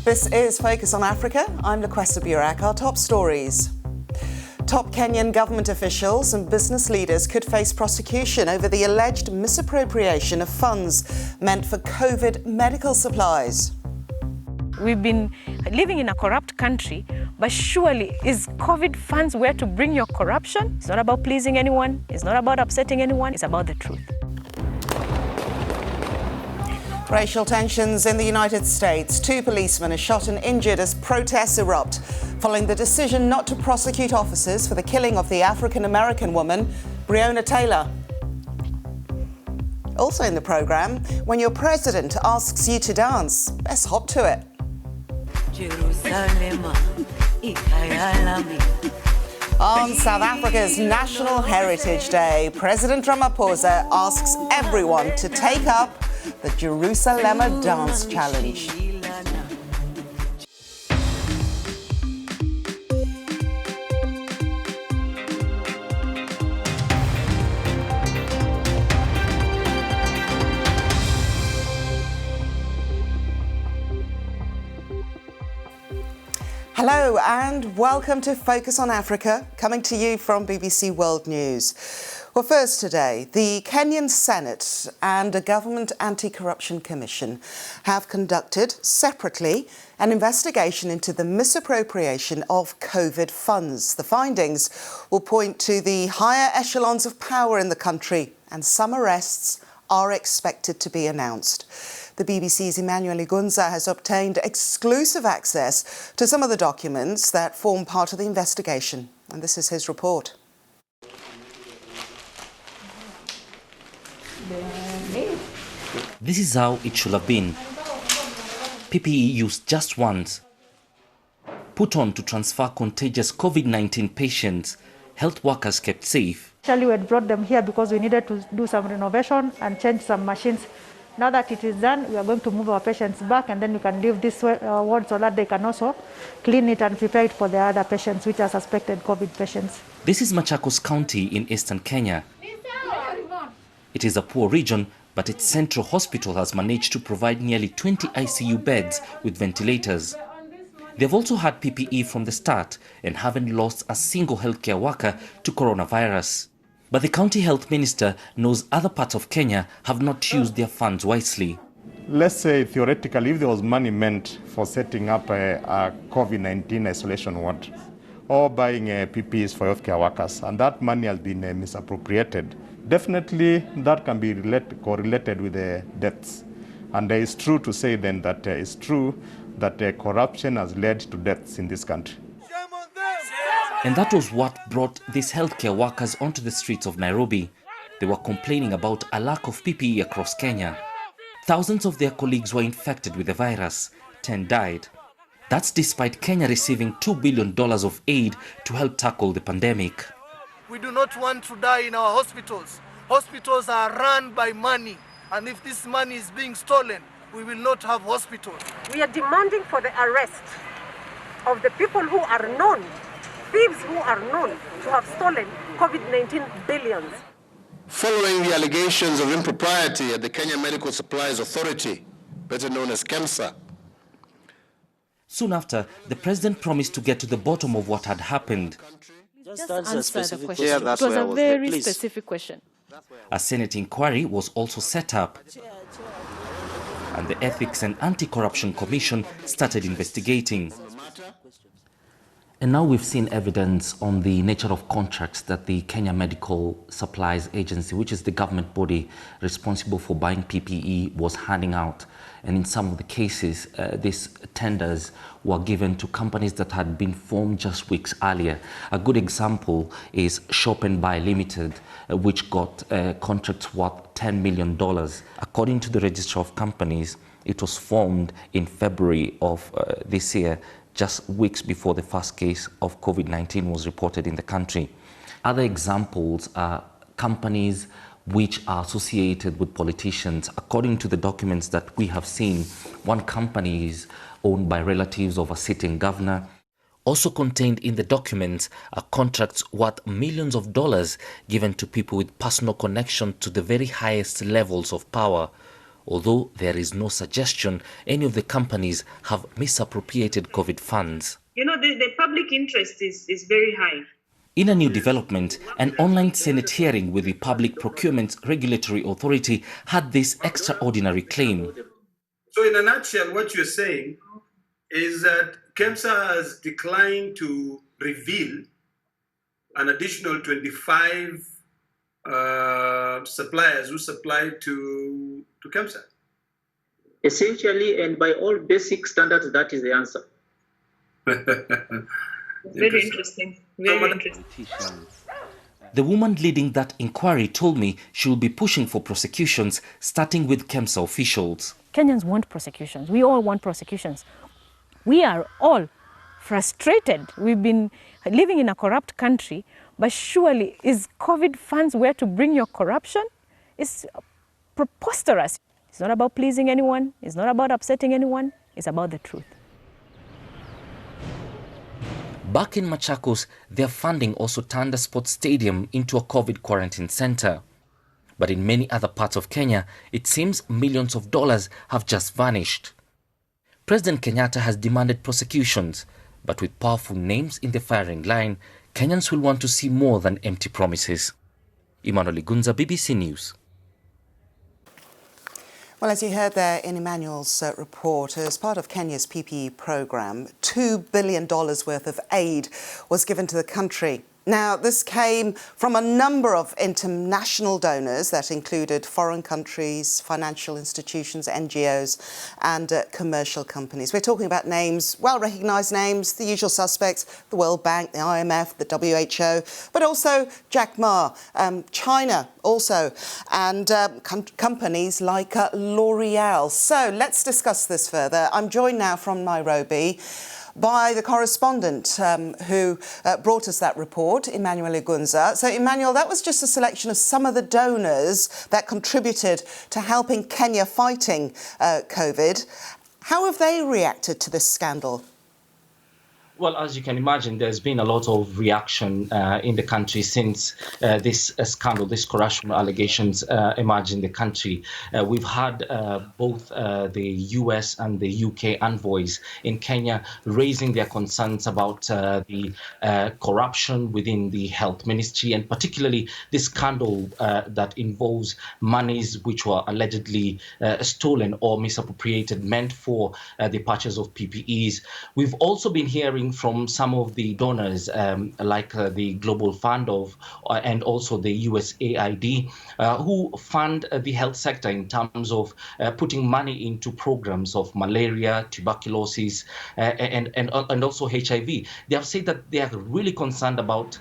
This is Focus on Africa. I'm Lakwesa Burak. Our top stories. Top Kenyan government officials and business leaders could face prosecution over the alleged misappropriation of funds meant for COVID medical supplies. We've been living in a corrupt country, but surely is COVID funds where to bring your corruption? It's not about pleasing anyone. It's not about upsetting anyone. It's about the truth. Racial tensions in the United States. 2 policemen are shot and injured as protests erupt following the decision not to prosecute officers for the killing of the African-American woman, Breonna Taylor. Also in the programme, when your president asks you to dance, let's hop to it. On South Africa's National Heritage Day, President Ramaphosa asks everyone to take up the Jerusalema Dance Challenge. Hello and welcome to Focus on Africa, coming to you from BBC World News. Well, first today, the Kenyan Senate and a government anti-corruption commission have conducted separately an investigation into the misappropriation of COVID funds. The findings will point to the higher echelons of power in the country, and some arrests are expected to be announced. The BBC's Emmanuel Igunza has obtained exclusive access to some of the documents that form part of the investigation, and this is his report. This is how it should have been. PPE used just once, put on to transfer contagious COVID-19 patients, health workers kept safe. Actually, we had brought them here because we needed to do some renovation and change some machines. Now that it is done, we are going to move our patients back, and then we can leave this ward so that they can also clean it and prepare it for the other patients, which are suspected COVID patients. This is Machakos County in eastern Kenya. It is a poor region, but its central hospital has managed to provide nearly 20 ICU beds with ventilators. They've also had PPE from the start and haven't lost a single healthcare worker to coronavirus. But the county health minister knows other parts of Kenya have not used their funds wisely. Let's say theoretically, if there was money meant for setting up a COVID-19 isolation ward or buying PPEs for healthcare workers, and that money has been misappropriated, definitely that can be correlated with the deaths. And it's true to say then that it's true that corruption has led to deaths in this country. And that was what brought these healthcare workers onto the streets of Nairobi. They were complaining about a lack of PPE across Kenya. Thousands of their colleagues were infected with the virus. 10 died. That's despite Kenya receiving $2 billion of aid to help tackle the pandemic. We do not want to die in our hospitals. Hospitals are run by money, and if this money is being stolen, we will not have hospitals. We are demanding for the arrest of the people who are known, thieves who are known to have stolen COVID-19 billions. Following the allegations of impropriety at the Kenya Medical Supplies Authority, better known as KEMSA. Soon after, the president promised to get to the bottom of what had happened. Just answer the question. Yeah, it was a very please. specific question. A Senate inquiry was also set up, and the Ethics and Anti-Corruption Commission started investigating. And now we've seen evidence on the nature of contracts that the Kenya Medical Supplies Agency, which is the government body responsible for buying PPE, was handing out. And in some of the cases, these tenders were given to companies that had been formed just weeks earlier. A good example is Shop and Buy Limited, which got contracts worth $10 million. According to the Register of Companies, it was formed in February of this year, just weeks before the first case of COVID-19 was reported in the country. Other examples are companies which are associated with politicians. According to the documents that we have seen, one company is owned by relatives of a sitting governor. Also contained in the documents are contracts worth millions of dollars given to people with personal connection to the very highest levels of power. although there is no suggestion any of the companies have misappropriated COVID funds. You know, the public interest is very high. In a new development, an online Senate hearing with the Public Procurement Regulatory Authority had this extraordinary claim. So in a nutshell, what you're saying is that KEMSA has declined to reveal an additional 25 suppliers who supplied to KEMSA. Essentially, and by all basic standards, that is the answer. Very interesting. Very interesting. The woman leading that inquiry told me she will be pushing for prosecutions, starting with KEMSA officials. Kenyans want prosecutions. We all want prosecutions. We are all frustrated. We've been living in a corrupt country, but surely is COVID funds where to bring your corruption? It's preposterous. It's not about pleasing anyone. It's not about upsetting anyone. It's about the truth. Back in Machakos, their funding also turned a sports stadium into a COVID quarantine center. But in many other parts of Kenya, it seems millions of dollars have just vanished. President Kenyatta has demanded prosecutions, but with powerful names in the firing line, Kenyans will want to see more than empty promises. Emmanuel Igunza, BBC News. Well, as you heard there in Emmanuel's report, as part of Kenya's PPE programme, $2 billion worth of aid was given to the country. Now, this came from a number of international donors that included foreign countries, financial institutions, NGOs and commercial companies. We're talking about names, well-recognised names, the usual suspects, the World Bank, the IMF, the WHO, but also Jack Ma, China also, and companies like L'Oreal. So let's discuss this further. I'm joined now from Nairobi by the correspondent who brought us that report, Emmanuel Igunza. So, Emmanuel, that was just a selection of some of the donors that contributed to helping Kenya fighting COVID. How have they reacted to this scandal? Well, as you can imagine, there's been a lot of reaction in the country since this scandal, these corruption allegations emerged in the country. We've had both the US and the UK envoys in Kenya raising their concerns about the corruption within the health ministry, and particularly this scandal that involves monies which were allegedly stolen or misappropriated, meant for the purchase of PPEs. We've also been hearing from some of the donors like the Global Fund and also the USAID who fund the health sector in terms of putting money into programs of malaria, tuberculosis and also HIV. They have said that they are really concerned about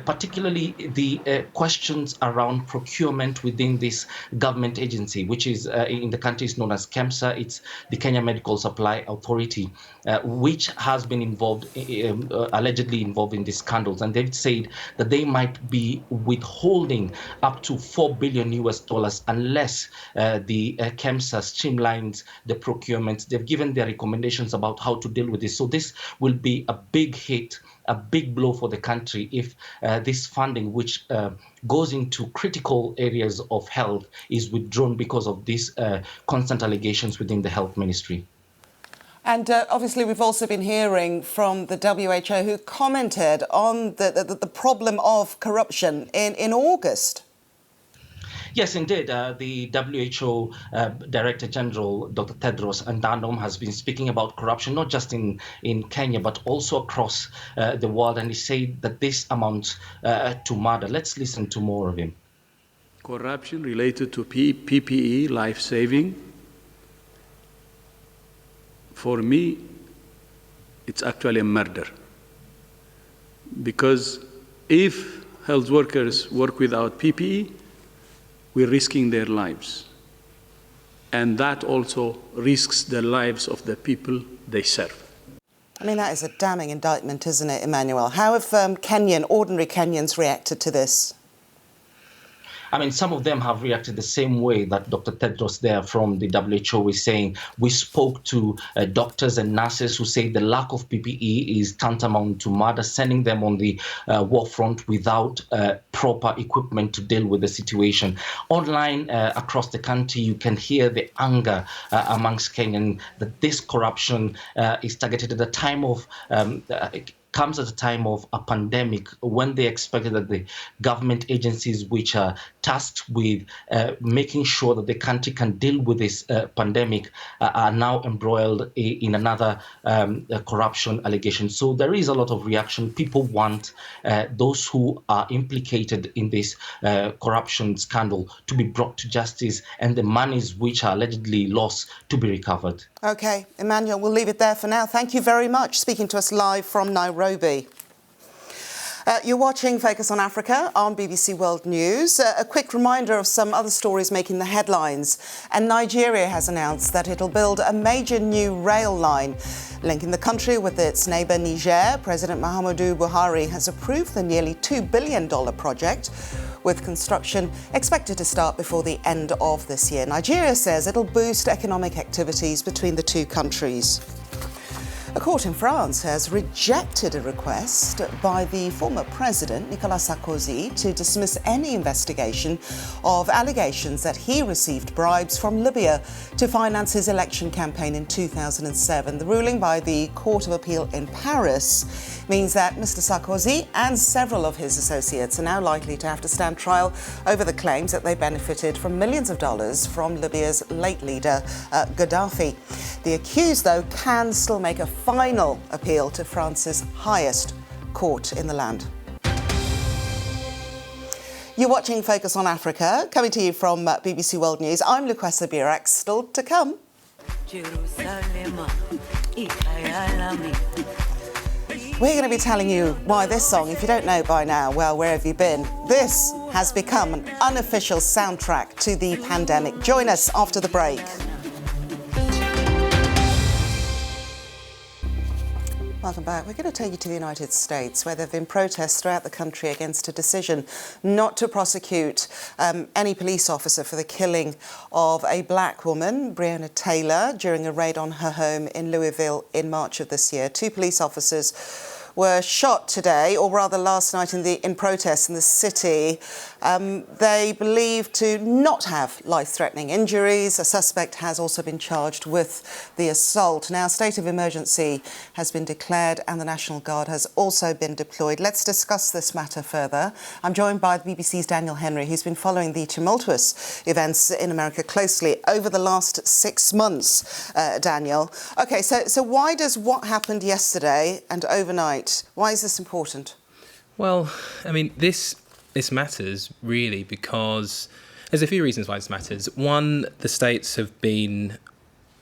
particularly the questions around procurement within this government agency, which is in the country is known as KEMSA. It's the Kenya Medical Supply Authority, which has been involved, allegedly involved in these scandals. And they've said that they might be withholding up to $4 billion unless the KEMSA streamlines the procurement. They've given their recommendations about how to deal with this. So this will be a big hit, a big blow for the country if this funding, which goes into critical areas of health, is withdrawn because of these constant allegations within the health ministry. And obviously we've also been hearing from the WHO, who commented on the problem of corruption in August. Yes, indeed. The WHO Director General, Dr. Tedros Adhanom, has been speaking about corruption, not just in Kenya, but also across the world. And he said that this amounts to murder. Let's listen to more of him. Corruption related to PPE, life-saving. For me, it's actually a murder. Because if health workers work without PPE, we're risking their lives. And that also risks the lives of the people they serve. I mean, that is a damning indictment, isn't it, Emmanuel? How have ordinary Kenyans reacted to this? I mean, some of them have reacted the same way that Dr. Tedros there from the WHO is saying. We spoke to doctors and nurses who say the lack of PPE is tantamount to murder, sending them on the war front without proper equipment to deal with the situation. Online across the country, you can hear the anger amongst Kenyans that this corruption is targeted at the time of comes at a time of a pandemic, when they expected that the government agencies which are tasked with making sure that the country can deal with this pandemic are now embroiled in another corruption allegation. So there is a lot of reaction. People want those who are implicated in this corruption scandal to be brought to justice and the monies which are allegedly lost to be recovered. OK, Emmanuel, we'll leave it there for now. Thank you very much, speaking to us live from Nairobi. You're watching Focus on Africa on BBC World News. A quick reminder of some other stories making the headlines. And Nigeria has announced that it'll build a major new rail line linking the country with its neighbour Niger. President Muhammadu Buhari has approved the nearly $2 billion project, with construction expected to start before the end of this year. Nigeria says it'll boost economic activities between the two countries. A court in France has rejected a request by the former president, Nicolas Sarkozy, to dismiss any investigation of allegations that he received bribes from Libya to finance his election campaign in 2007. The ruling by the Court of Appeal in Paris means that Mr. Sarkozy and several of his associates are now likely to have to stand trial over the claims that they benefited from millions of dollars from Libya's late leader, Gaddafi. The accused, though, can still make a final appeal to France's highest court in the land. You're watching Focus on Africa, coming to you from BBC World News. I'm Lukwesa Burak, still to come. We're going to be telling you why this song, if you don't know by now, well, where have you been? This has become an unofficial soundtrack to the pandemic. Join us after the break. Welcome back. We're going to take you to the United States, where there have been protests throughout the country against a decision not to prosecute any police officer for the killing of a black woman, Breonna Taylor, during a raid on her home in Louisville in March of this year. 2 police officers were shot today, or rather last night, in protest in the city. They believed to not have life-threatening injuries. A suspect has also been charged with the assault. Now, a state of emergency has been declared and the National Guard has also been deployed. Let's discuss this matter further. I'm joined by the BBC's Daniel Henry, who's been following the tumultuous events in America closely over the last 6 months. Daniel, OK, so why does what happened yesterday and overnight, why is this important? Well, I mean, this matters really because there's a few reasons why this matters. One, the states have been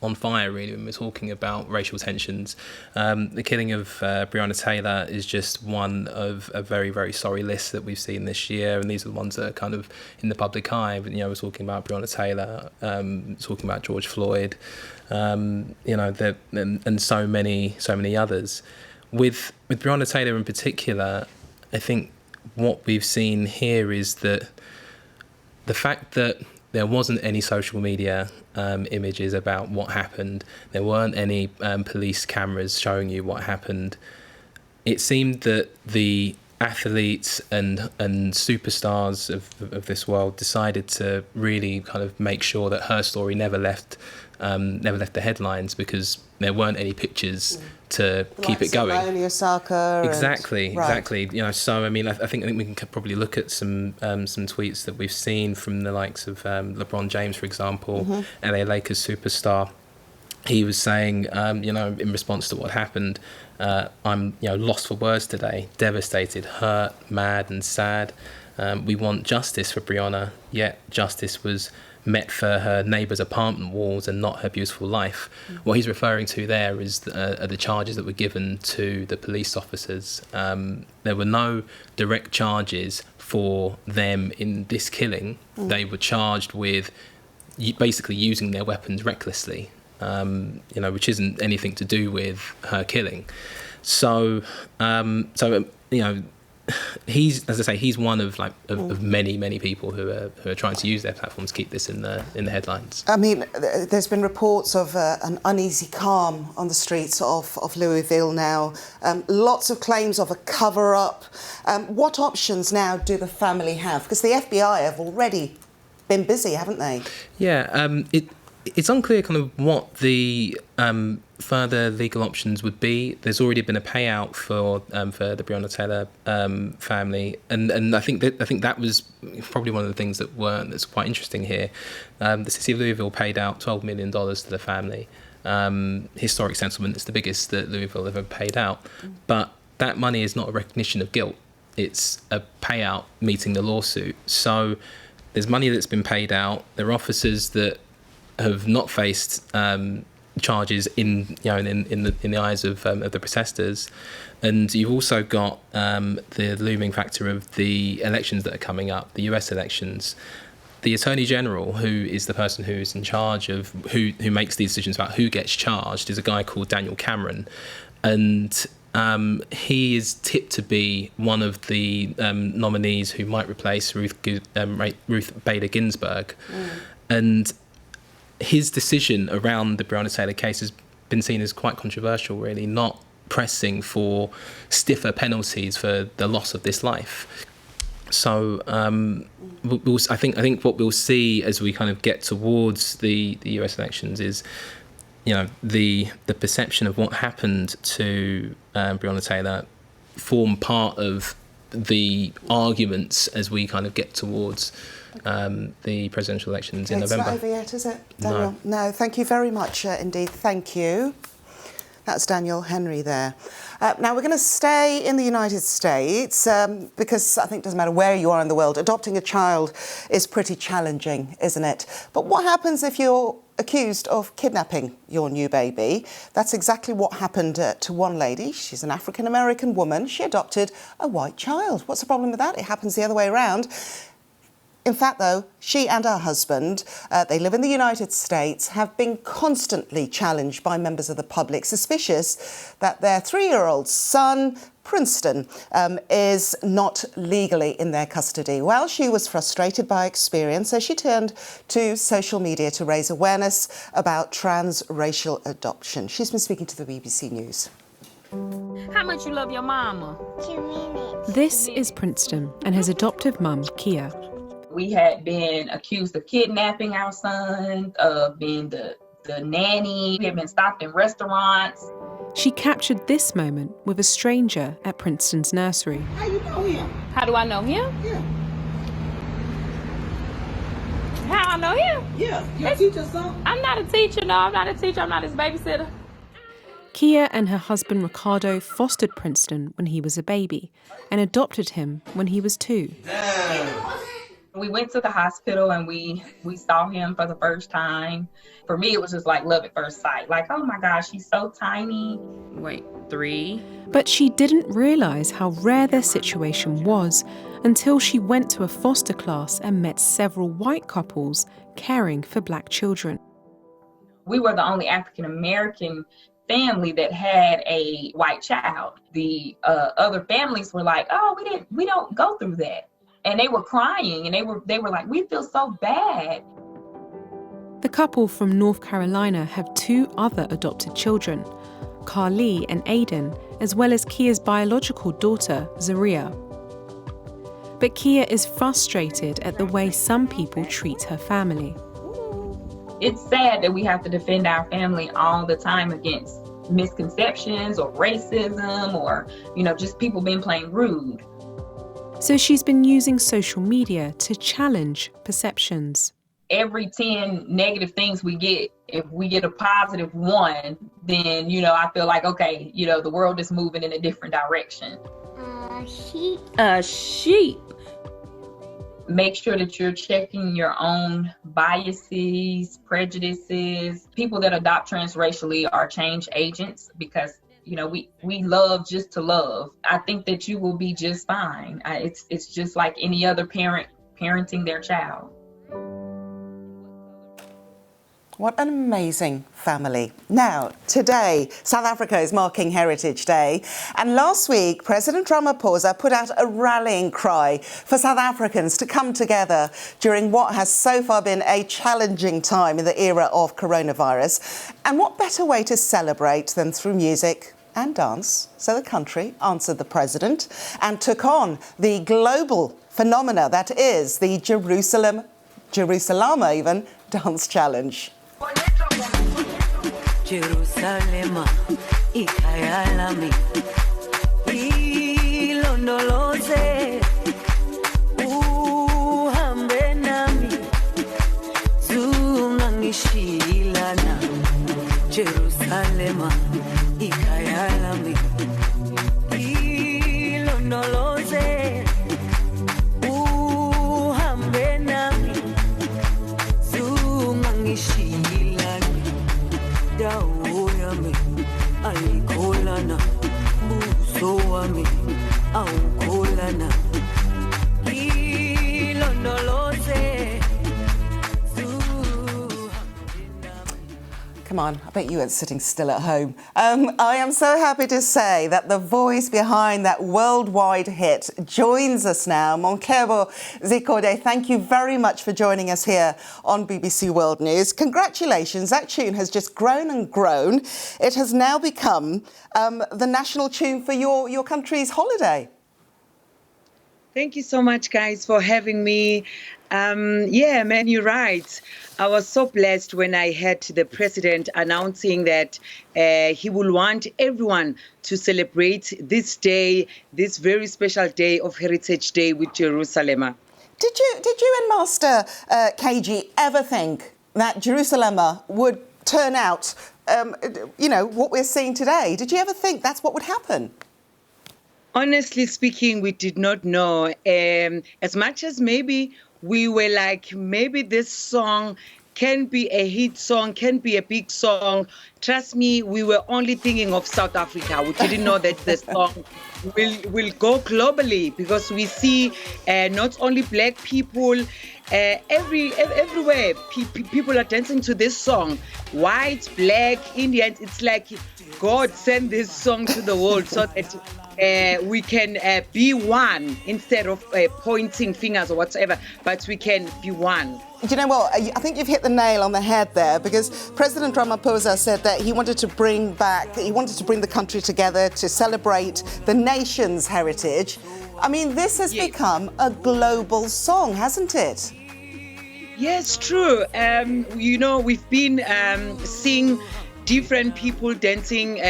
on fire, really, when we're talking about racial tensions. The killing of Breonna Taylor is just one of a very, very sorry list that we've seen this year, and these are the ones that are kind of in the public eye. But, we're talking about Breonna Taylor, talking about George Floyd, and so many others. With Breonna Taylor in particular, I think what we've seen here is that the fact that there wasn't any social media images about what happened, there weren't any police cameras showing you what happened, it seemed that the athletes and superstars of this world decided to really kind of make sure that her story never left the headlines, because there weren't any pictures to keep it going. Naomi Osaka. Exactly. So I mean, I think we can probably look at some tweets that we've seen from the likes of LeBron James, for example, LA Lakers superstar. He was saying, in response to what happened, I'm lost for words today, devastated, hurt, mad and sad. We want justice for Breonna, yet justice was met for her neighbour's apartment walls and not her beautiful life. What he's referring to there is the charges that were given to the police officers. There were no direct charges for them in this killing. They were charged with basically using their weapons recklessly, which isn't anything to do with her killing. So he's, as I say, he's one of many people who are trying to use their platform to keep this in the headlines. I mean, there's been reports of an uneasy calm on the streets of Louisville now. Lots of claims of a cover-up. What options now do the family have? Because the FBI have already been busy, haven't they? Yeah, it's unclear kind of what the further legal options would be. There's already been a payout for the Breonna Taylor family, and I think that was probably one of the things that's quite interesting here. The city of Louisville paid out $12 million to the family. Historic settlement is the biggest that Louisville ever paid out, but that money is not a recognition of guilt. It's a payout meeting the lawsuit. So there's money that's been paid out. There are officers that have not faced charges in the eyes of the protesters, and you've also got the looming factor of the elections that are coming up, the US elections. The Attorney General, who is the person who is in charge of who makes these decisions about who gets charged, is a guy called Daniel Cameron, and he is tipped to be one of the nominees who might replace Ruth Bader Ginsburg, and his decision around the Breonna Taylor case has been seen as quite controversial, really, not pressing for stiffer penalties for the loss of this life. So I think what we'll see as we kind of get towards the US elections is, the perception of what happened to Breonna Taylor form part of the arguments as we kind of get towards the presidential elections in November. It's not over yet, is it, Daniel? No, thank you very much indeed. Thank you. That's Daniel Henry there. Now, we're going to stay in the United States because I think it doesn't matter where you are in the world, adopting a child is pretty challenging, isn't it? But what happens if you're accused of kidnapping your new baby? That's exactly what happened to one lady. She's an African-American woman. She adopted a white child. What's the problem with that? It happens the other way around. In fact, though, she and her husband, they live in the United States, have been constantly challenged by members of the public, suspicious that their 3-year-old son, Princeton, is not legally in their custody. Well, she was frustrated by experience, so she turned to social media to raise awareness about transracial adoption. She's been speaking to the BBC News. How much you love your mama? 2 minutes. This is Princeton and his adoptive mum, Kia. We had been accused of kidnapping our son, of being the nanny. We had been stopped in restaurants. She captured this moment with a stranger at Princeton's nursery. How you know him? How do I know him? Yeah. How I know him? Yeah. You a teacher, son? I'm not a teacher. No, I'm not a teacher. I'm not his babysitter. Kia and her husband Ricardo fostered Princeton when he was a baby and adopted him when he was 2. We went to the hospital and we saw him for the first time. For me, it was just like love at first sight. Like, oh my gosh, he's so tiny. Wait, 3? But she didn't realise how rare their situation was until she went to a foster class and met several white couples caring for black children. We were the only African-American family that had a white child. The other families were like, oh, we don't go through that. And they were crying and they were like, we feel so bad. The couple from North Carolina have 2 other adopted children, Carly and Aiden, as well as Kia's biological daughter, Zaria. But Kia is frustrated at the way some people treat her family. It's sad that we have to defend our family all the time against misconceptions or racism or, just people being plain rude. So she's been using social media to challenge perceptions. Every 10 negative things we get, if we get a positive 1, then, I feel like, okay, the world is moving in a different direction. Sheep. A sheep. Make sure that you're checking your own biases, prejudices. People that adopt transracially are change agents because we love just to love. I think that you will be just fine. It's just like any other parent parenting their child. What an amazing family. Now, today, South Africa is marking Heritage Day. And last week, President Ramaphosa put out a rallying cry for South Africans to come together during what has so far been a challenging time in the era of coronavirus. And what better way to celebrate than through music and dance? So the country answered the president and took on the global phenomena that is the Jerusalema even, dance challenge. Jerusalema ikhaya lami ilondoloze uhambe nami zungangishilana Jerusalema ikhaya lami ilondoloze uhambe nami zungangishilana dawo yami ayikholana buso wami awukholana ilondoloze. Come on, I bet you weren't sitting still at home. I am so happy to say that the voice behind that worldwide hit joins us now. Monkebo Zikode, thank you very much for joining us here on BBC World News. Congratulations, that tune has just grown and grown. It has now become the national tune for your country's holiday. Thank you so much, guys, for having me. Yeah, man, you're right. I was so blessed when I heard the president announcing that he will want everyone to celebrate this day, this very special day of Heritage Day with Jerusalema. Did you and Master KG ever think that Jerusalema would turn out, what we're seeing today? Did you ever think that's what would happen? Honestly speaking, we did not know. As much as maybe we were like, maybe this song can be a hit song, can be a big song. Trust me, we were only thinking of South Africa. We didn't know that the song will go globally, because we see not only black people, everywhere people are dancing to this song. White, black, Indians. It's like God sent this song to the world so that we can be one instead of pointing fingers or whatever, but we can be one. Do you know what? I think you've hit the nail on the head there, because President Ramaphosa said that he wanted to bring the country together to celebrate the nation's heritage. I mean, this has become a global song, hasn't it? Yes, true. We've been seeing different people dancing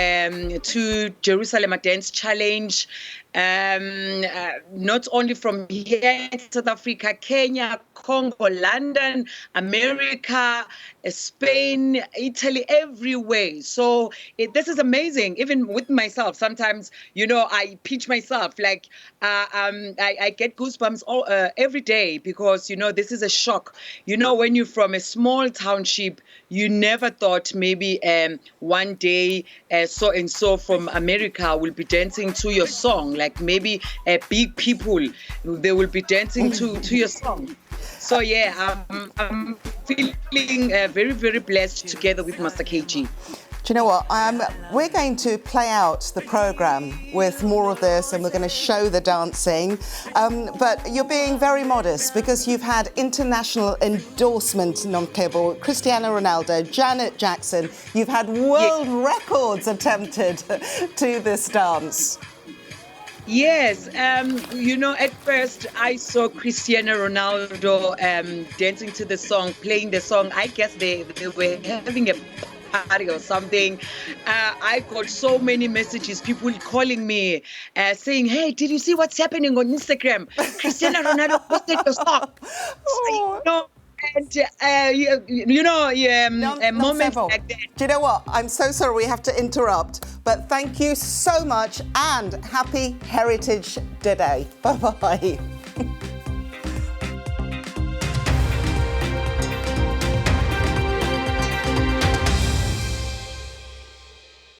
to Jerusalem Dance Challenge, not only from here in South Africa, Kenya, Congo, London, America, Spain, Italy, everywhere. So this is amazing. Even with myself, sometimes, I pinch myself, like I get goosebumps every day, because, this is a shock. When you're from a small township, you never thought maybe one day so-and-so from America will be dancing to your song. Like maybe big people, they will be dancing to your song. So yeah, I'm feeling very, very blessed together with Master KG. Do you know what? We're going to play out the programme with more of this, and we're going to show the dancing. But you're being very modest, because you've had international endorsement, Nomkebo, Cristiano Ronaldo, Janet Jackson. You've had world records attempted to this dance. Yes, at first I saw Cristiano Ronaldo dancing to the song, playing the song. I guess they were having a party or something. I got so many messages, people calling me, saying, "Hey, did you see what's happening on Instagram? Cristiano Ronaldo posted your song." And, moments like that. Do you know what? I'm so sorry we have to interrupt, but thank you so much, and happy Heritage Day. Bye-bye.